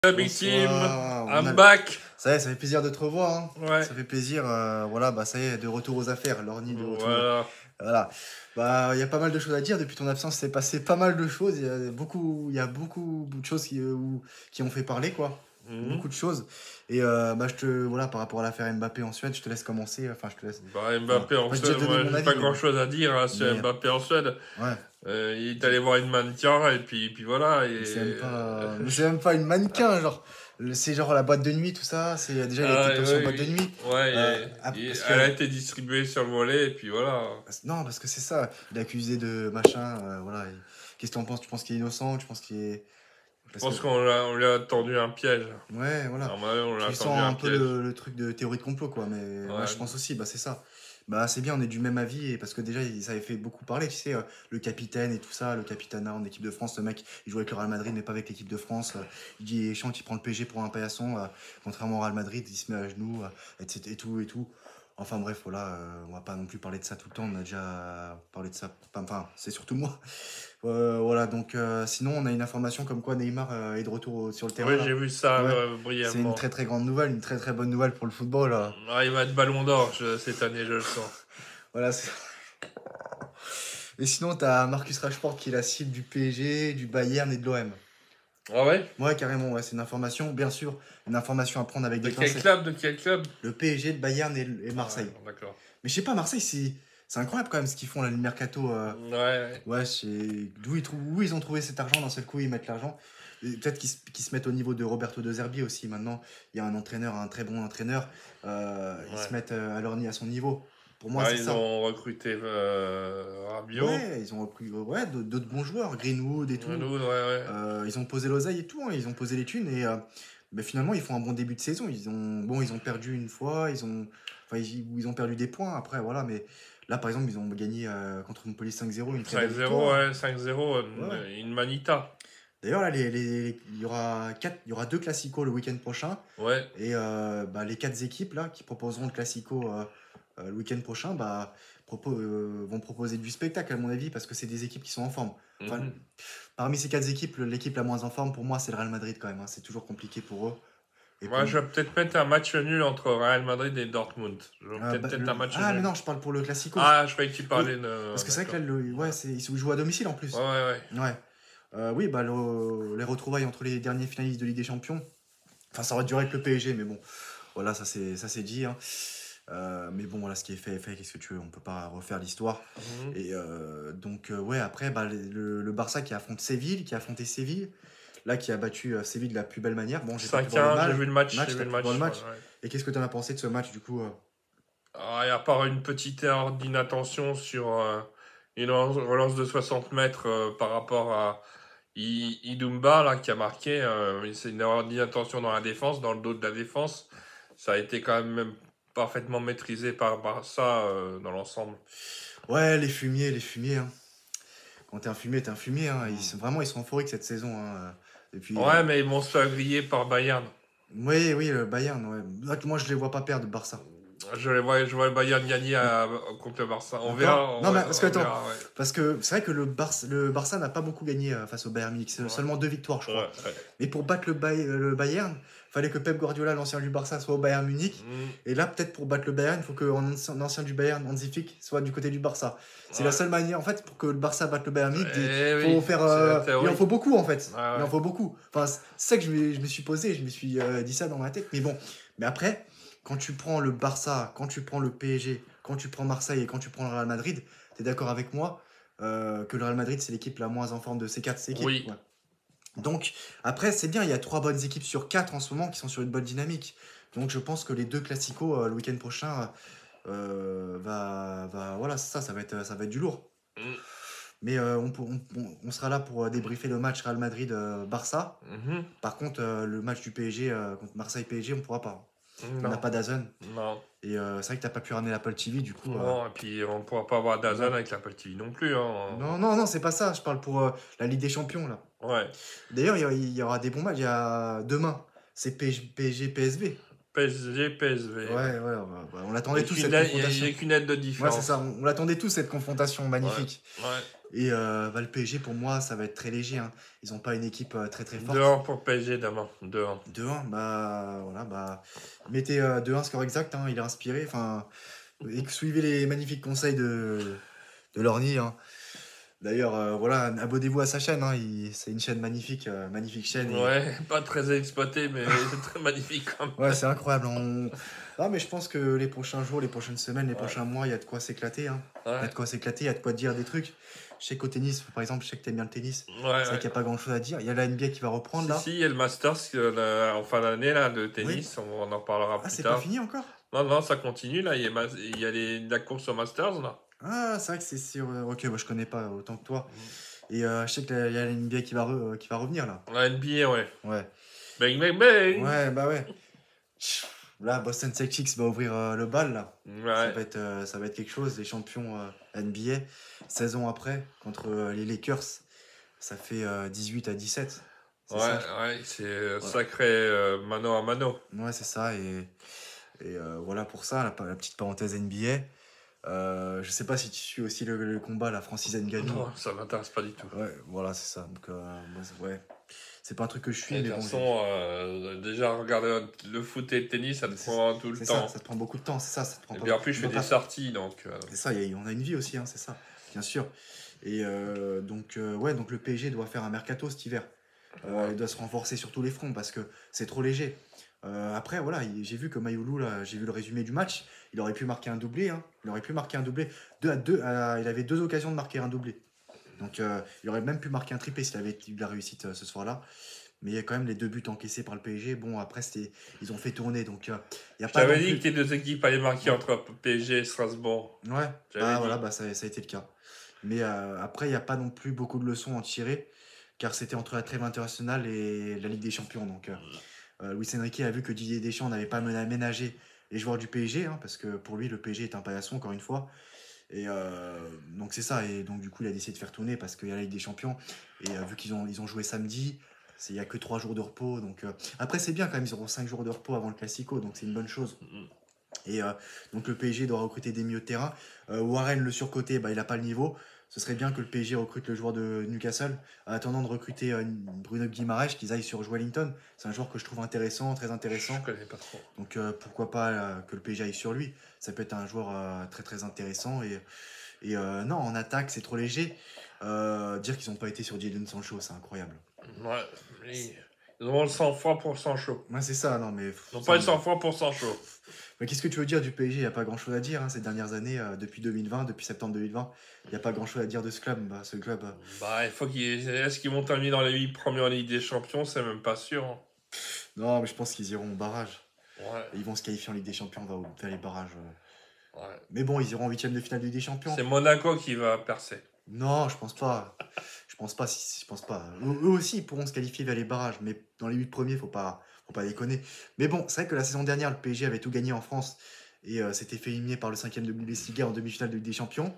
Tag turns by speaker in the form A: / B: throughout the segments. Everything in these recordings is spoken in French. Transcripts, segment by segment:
A: La Big Team,
B: Bonsoir.
A: I'm back.
B: Ça y est, ça fait plaisir de te revoir. Hein.
A: Ouais.
B: Ça fait plaisir. Voilà, bah ça y est, de retour aux affaires. Lorny de retour.
A: Voilà.
B: Voilà. Bah, il y a pas mal de choses à dire. Depuis ton absence, c'est passé pas mal de choses. Il y a beaucoup de choses qui ont fait parler, quoi. Beaucoup de choses. Et bah, voilà, par rapport à l'affaire Mbappé en Suède, je te laisse commencer. Enfin, je te laisse.
A: Bah, Mbappé en
B: Enfin,
A: Suède, moi j'ai pas grand chose à dire hein, sur
B: mais,
A: Mbappé en Suède.
B: Ouais.
A: Il est allé voir une mannequin et puis voilà. Et...
B: C'est même pas une mannequin, genre. C'est genre la boîte de nuit, tout ça. C'est déjà il a été sur boîte de nuit.
A: Ouais, elle a été distribuée sur le volet et puis voilà.
B: Non, parce que c'est ça. Il est accusé de machin. Voilà. Qu'est-ce que t'en penses? Tu penses qu'il est innocent? Tu penses qu'il est.
A: Je pense qu'on lui a tendu un piège.
B: Ouais, voilà.
A: Normalement, on lui a
B: Tu sens
A: tendu
B: un
A: un
B: peu
A: piège.
B: le truc de théorie de complot, quoi. Mais
A: Ouais.
B: ouais, je pense aussi, bah c'est ça. Bah c'est bien, on est du même avis. Et parce que déjà, ça avait fait beaucoup parler, tu sais, le capitaine et tout ça, le capitanat en équipe de France. Le mec, il joue avec le Real Madrid, mais pas avec l'équipe de France. Il dit, il chante, il prend le PSG pour un paillasson. Contrairement au Real Madrid, il se met à genoux, etc. Et tout. Enfin bref, voilà, on va pas non plus parler de ça tout le temps. On a déjà parlé de ça. Enfin, c'est surtout moi. Voilà, donc sinon, on a une information comme quoi Neymar est de retour sur le terrain.
A: Oui,
B: Là.
A: j'ai vu ça
B: Ouais.
A: brièvement.
B: C'est une très très grande nouvelle, une très très bonne nouvelle pour le football.
A: Ah, il va être ballon d'or cette année, je le sens.
B: Voilà. Et sinon, t'as Marcus Rashford qui est la cible du PSG, du Bayern et de l'OM.
A: Ah ouais?
B: Ouais, carrément, ouais, c'est une information, bien sûr, une information à prendre avec des pincettes.
A: De quel club?
B: Le PSG, le Bayern et Marseille.
A: Ouais, d'accord.
B: Mais je sais pas, Marseille, c'est incroyable quand même ce qu'ils font là, le mercato.
A: Ouais.
B: Ouais, d'où ils ont trouvé cet argent, d'un seul coup, ils mettent l'argent. Peut-être qu'ils se mettent au niveau de Roberto De Zerbi aussi. Maintenant, il y a un très bon entraîneur. Ils se mettent à Lorny à son niveau. Pour moi, c'est
A: ils
B: ça.
A: ont recruté Rabiot.
B: Ouais, ils ont recruté d'autres bons joueurs, Greenwood et tout.
A: Greenwood, ouais.
B: Ils ont posé l'oseille et tout, hein, ils ont posé les thunes. Et mais finalement, ils font un bon début de saison. Ils ont perdu une fois, ils ont perdu des points après, voilà. Mais là, par exemple, ils ont gagné contre Montpellier 5-0, une très belle
A: 5-0,
B: victoire.
A: ouais, 5-0, une manita.
B: D'ailleurs, là, il y aura 2 classicos le week-end prochain.
A: Ouais.
B: Et les 4 équipes là, qui proposeront le classico le week-end prochain vont proposer du spectacle, à mon avis, parce que c'est des équipes qui sont en forme. Enfin, parmi ces 4 équipes, l'équipe la moins en forme, pour moi, c'est le Real Madrid quand même. Hein. C'est toujours compliqué pour eux. Et
A: Moi, je vais peut-être mettre un match nul entre Real Madrid et Dortmund. Un match nul.
B: Mais non, je parle pour le classico.
A: Ah, je croyais que tu parlais de.
B: Parce que c'est vrai que là, ils jouent à domicile en plus.
A: Ouais.
B: Oui, bah, les retrouvailles entre les derniers finalistes de Ligue des Champions. Enfin, ça aurait dû être le PSG, mais bon, voilà, ça c'est dit. Hein. Mais bon, voilà, ce qui est fait est fait. Qu'est-ce que tu veux? On peut pas refaire l'histoire. Et donc, ouais, après, bah, le Barça qui affronte Séville, qui a affronté Séville, là, qui a battu Séville de la plus belle manière. Bon, j'ai pas pu voir le match.
A: J'ai vu le match.
B: Ouais. Et qu'est-ce que tu en as pensé de ce match, du coup
A: À part une petite erreur d'inattention sur une relance de 60 mètres par rapport à Idumba là, qui a marqué. C'est une erreur d'inattention dans la défense, dans le dos de la défense. Ça a été quand même parfaitement maîtrisé par Barça dans l'ensemble.
B: Ouais, les fumiers. Hein. Quand t'es un fumier, t'es un fumier. Hein. Ils sont euphoriques cette saison. Hein. Depuis,
A: mais ils vont se faire griller par Bayern.
B: Oui, le Bayern. Ouais. Moi, je les vois pas perdre, Barça.
A: Je vois le Bayern gagner contre le Barça. On verra.
B: Non, mais parce que attends, parce que c'est vrai que le Barça n'a pas beaucoup gagné face au Bayern Munich. C'est seulement 2 victoires, je crois.
A: Ouais.
B: Mais pour battre le Bayern, fallait que Pep Guardiola, l'ancien du Barça, soit au Bayern Munich. Et là, peut-être pour battre le Bayern, il faut que l'ancien du Bayern, Hansi Flick, soit du côté du Barça. C'est la seule manière, en fait, pour que le Barça batte le Bayern Munich. Il en faut beaucoup, en fait. Il en faut beaucoup. Enfin, c'est ça que je me suis posé. Je me suis dit ça dans ma tête. Mais bon, mais après. Quand tu prends le Barça, quand tu prends le PSG, quand tu prends Marseille et quand tu prends le Real Madrid, tu es d'accord avec moi que le Real Madrid, c'est l'équipe la moins en forme de ces 4 équipes.
A: Oui.
B: Ouais. Donc, après, c'est bien, il y a 3 bonnes équipes sur 4 en ce moment qui sont sur une bonne dynamique. Donc, je pense que les 2 classicos le week-end prochain, voilà, ça va être du lourd. Mais on sera là pour débriefer le match Real Madrid-Barça. Par contre, le match du PSG contre Marseille-PSG, on ne pourra pas. On n'a pas DAZN.
A: Non.
B: Et c'est vrai que t'as pas pu ramener l'Apple TV, du coup.
A: Non, et puis on ne pourra pas avoir DAZN avec l'Apple TV non plus. Hein.
B: Non, c'est pas ça. Je parle pour la Ligue des Champions, là.
A: Ouais.
B: D'ailleurs, il y aura des bons matchs. Il y a demain, c'est PSG-PSV.
A: PSG, PSV.
B: Ouais, on l'attendait tous, cette
A: Il
B: confrontation.
A: n'y a qu'une aide de
B: Ouais,
A: différence.
B: c'est ça, on l'attendait tous, cette confrontation magnifique.
A: Ouais.
B: Et le PSG, pour moi, ça va être très léger. Hein. Ils n'ont pas une équipe très très forte.
A: 2-1 pour PSG demain. 2-1.
B: 2-1, mettez 2-1 score exact, hein, il est inspiré. Enfin, suivez les magnifiques conseils de Lorny. Hein. D'ailleurs, voilà, abonnez-vous à sa chaîne. Hein, c'est une chaîne magnifique, magnifique chaîne.
A: Ouais, pas très exploitée, mais c'est très magnifique quand même.
B: Ouais, c'est incroyable. Ah, mais je pense que les prochains jours, les prochaines semaines, les prochains mois, il y a de quoi s'éclater. Hein. Il y a de quoi s'éclater, il y a de quoi dire des trucs. Je sais qu'au tennis, par exemple, je sais que t'aimes bien le tennis. C'est vrai qu'il n'y a pas grand chose à dire. Il y a la NBA qui va reprendre là.
A: Si, il y a le Masters en fin d'année là, de tennis. Oui. On en parlera plus tard.
B: Ah, c'est pas fini encore?
A: Non, ça continue là. Il y a la course au Masters là.
B: Ah, c'est vrai que c'est sur. Ok, moi je connais pas autant que toi. Et je sais qu'il y a la NBA qui va revenir là.
A: La NBA, ouais.
B: Ouais.
A: Bang, bang, bang!
B: Ouais, bah ouais. Là, Boston Celtics va ouvrir le bal là.
A: Ouais.
B: Ça va être quelque chose. Les champions NBA, 16 ans après, contre les Lakers, ça fait 18-17.
A: Ouais, c'est sacré mano à mano.
B: Ouais, c'est ça. Et voilà pour ça, la petite parenthèse NBA. Je sais pas si tu suis aussi le combat, la Francis Ngannou.
A: Non, ça m'intéresse pas du tout.
B: Ouais, voilà, c'est ça. Donc, ouais. C'est pas un truc que je suis, mais
A: de toute façon, déjà regarder le foot et le tennis, ça te prend tout le temps.
B: Ça te prend beaucoup de temps, c'est ça. Ça te prend
A: et puis en plus, je fais des sorties, donc.
B: C'est ça, on a une vie aussi, hein, c'est ça, bien sûr. Et donc le PSG doit faire un mercato cet hiver. Il doit se renforcer sur tous les fronts parce que c'est trop léger. Après, voilà, j'ai vu que Mayoulou, là, j'ai vu le résumé du match, il aurait pu marquer un doublé. Hein. Il aurait pu marquer un doublé. 2-2, il avait 2 occasions de marquer un doublé. Donc, il aurait même pu marquer un triplé s'il avait eu de la réussite ce soir-là. Mais il y a quand même les 2 buts encaissés par le PSG. Bon, après, ils ont fait tourner. Donc, il y a pas.
A: J'avais dit que les 2 équipes allaient marquer entre PSG et Strasbourg.
B: Ouais, ça a été le cas. Mais après, il n'y a pas non plus beaucoup de leçons à en tirer, car c'était entre la trêve internationale et la Ligue des Champions. Donc, Luis Enrique a vu que Didier Deschamps n'avait pas aménagé les joueurs du PSG, hein, parce que pour lui, le PSG est un paillasson, encore une fois. Et donc, c'est ça. Et donc, du coup, il a décidé de faire tourner parce qu'il y a la Ligue des Champions. Et vu qu'ils ont joué samedi, il n'y a que 3 jours de repos. Donc, après, c'est bien quand même, ils auront 5 jours de repos avant le Classico, donc c'est une bonne chose. Et donc le PSG doit recruter des milieux de terrain. Warren, le surcoté, il n'a pas le niveau. Ce serait bien que le PSG recrute le joueur de Newcastle, en attendant de recruter Bruno Guimaraes, qu'ils aillent sur Wellington. C'est un joueur que je trouve intéressant, très intéressant.
A: Je connais pas trop.
B: Donc pourquoi pas que le PSG aille sur lui. Ça peut être un joueur très très intéressant. Et non, en attaque, c'est trop léger. Dire qu'ils n'ont pas été sur Jadon Sancho, c'est incroyable.
A: Ouais, ils ont le sang-froid pour Sancho.
B: Ouais, c'est ça, non mais...
A: Ils n'ont pas le sang-froid pour Sancho.
B: Mais qu'est-ce que tu veux dire du PSG? Il n'y a pas grand-chose à dire ces dernières années, depuis 2020, depuis septembre 2020. Il n'y a pas grand-chose à dire de ce club.
A: Il faut est-ce qu'ils vont terminer dans les 8 premières Ligues des Champions? C'est même pas sûr. Hein.
B: Non, mais je pense qu'ils iront au barrage.
A: Ouais.
B: Ils vont se qualifier en Ligue des Champions, on va faire les barrages.
A: Ouais.
B: Mais bon, ils iront en 8e de finale de Ligue des Champions.
A: C'est Monaco qui va percer.
B: Non, je pense pas. Je pense pas. Eux aussi, ils pourront se qualifier vers les barrages, mais dans les 8 premiers, faut pas déconner. Mais bon, c'est vrai que la saison dernière, le PSG avait tout gagné en France et s'était fait éliminer par le 5e de Bundesliga en demi-finale de Ligue des Champions.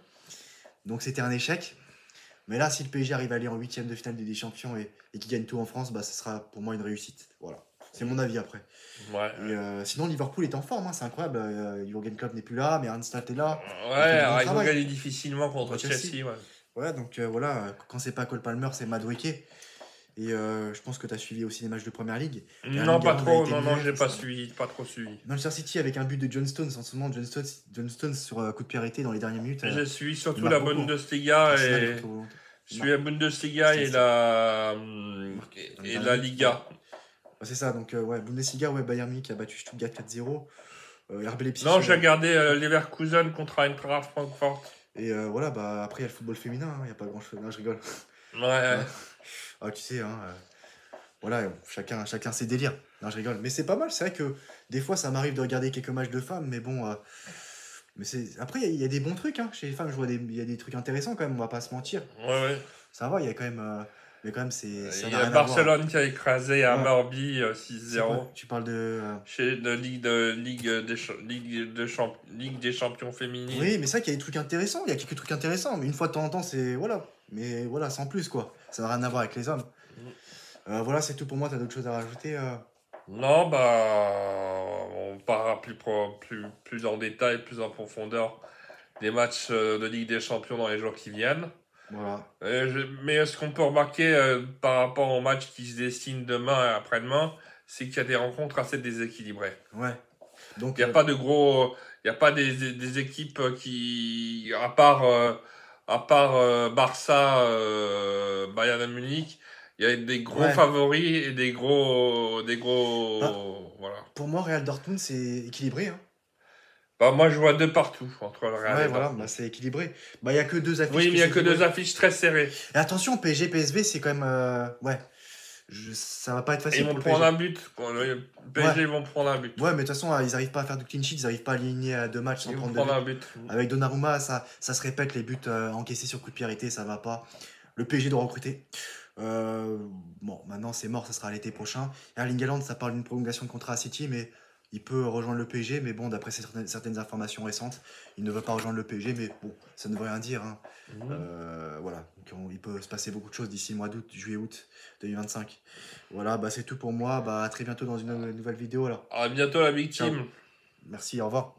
B: Donc c'était un échec. Mais là, si le PSG arrive à aller en 8e de finale de Ligue des Champions et qu'il gagne tout en France, ce sera pour moi une réussite. Voilà. C'est mon avis après.
A: Ouais.
B: Et sinon, Liverpool est en forme, hein, c'est incroyable. Jürgen Klopp n'est plus là, mais Ernst est là.
A: Ils vont gagner difficilement contre Chelsea.
B: Ouais, donc voilà, quand c'est pas Cole Palmer, c'est Madueke. Et je pense que tu as suivi aussi les matchs de Première Ligue.
A: Non, pas trop. Non, j'ai pas trop suivi.
B: Manchester City avec un but de John Stones. En ce moment, John Stones sur coup de pied arrêté dans les dernières minutes.
A: Je suis surtout la Bundesliga et la Bundesliga et la Liga.
B: C'est ça, donc Bundesliga, Bayern Munich a battu Stuttgart 4-0. RB Leipzig.
A: Non, j'ai regardé Leverkusen contre Eintracht Francfort.
B: Et voilà, après il y a le football féminin, il n'y a pas grand chose. Non, je rigole.
A: Ouais.
B: Ah, tu sais, voilà, chacun ses délires. Non, je rigole. Mais c'est pas mal, c'est vrai que des fois ça m'arrive de regarder quelques matchs de femmes, mais bon. Mais après, il y a des bons trucs, hein. Chez les femmes, il y a des trucs intéressants quand même, on va pas se mentir.
A: Ouais.
B: Ça va, il y a quand même. Mais quand même,
A: il y a Barcelone qui a écrasé à Morbi 6-0.
B: Tu parles de.
A: Ligue des Champions féminines.
B: Oui, mais c'est vrai qu'il y a des trucs intéressants. Il y a quelques trucs intéressants. Mais une fois de temps en temps, c'est. Voilà. Mais voilà, sans plus, quoi. Ça n'a rien à voir avec les hommes. Voilà, c'est tout pour moi. T'as d'autres choses à rajouter
A: Non, bah, on parlera plus en détail, plus en profondeur des matchs de Ligue des Champions dans les jours qui viennent.
B: Voilà.
A: Mais ce qu'on peut remarquer par rapport au match qui se dessine demain et après-demain, c'est qu'il y a des rencontres assez déséquilibrées.
B: Ouais. Donc,
A: Il n'y a pas de gros, il y a pas des équipes qui, à part Barça, Bayern de Munich, il y a des gros
B: ouais.
A: favoris et
B: Bah,
A: voilà.
B: pour moi, Real Dortmund, c'est équilibré. Hein.
A: Bah, moi, je vois deux partout entre le Real
B: Ouais,
A: et
B: voilà, bah,
A: Dortmund.
B: c'est équilibré. Bah, il y a que deux affiches
A: Oui, mais
B: plus
A: il y a que
B: équilibrées.
A: deux affiches très serrées.
B: Et attention, PSG, PSV, c'est quand même. Ouais. Ça va pas être
A: Et ils
B: facile
A: vont
B: pour le
A: prendre un
B: PSG.
A: but. Le
B: Ouais.
A: PSG, ils vont prendre un but.
B: Ouais, mais de toute façon, ils arrivent pas à faire de clean sheet, ils arrivent pas à aligner deux matchs sans
A: Ils vont
B: prendre de
A: prendre
B: but.
A: un but.
B: Avec Donnarumma, ça se répète, les buts encaissés sur coup de pied arrêté, ça va pas. Le PSG doit recruter. Euh, bon, maintenant c'est mort, ça sera l'été prochain. Erling Haaland, ça parle d'une prolongation de contrat à City, mais il peut rejoindre le PSG. Mais bon, d'après certaines informations récentes, il ne veut pas rejoindre le PSG, mais bon, ça ne veut rien dire. Hein.
A: Mhm.
B: Voilà, donc il peut se passer beaucoup de choses d'ici le mois d'août, juillet-août 2025. Voilà, bah c'est tout pour moi. Bah, à très bientôt dans une nouvelle vidéo alors.
A: À bientôt, la Big
B: Ciao.
A: Team.
B: Merci, au revoir.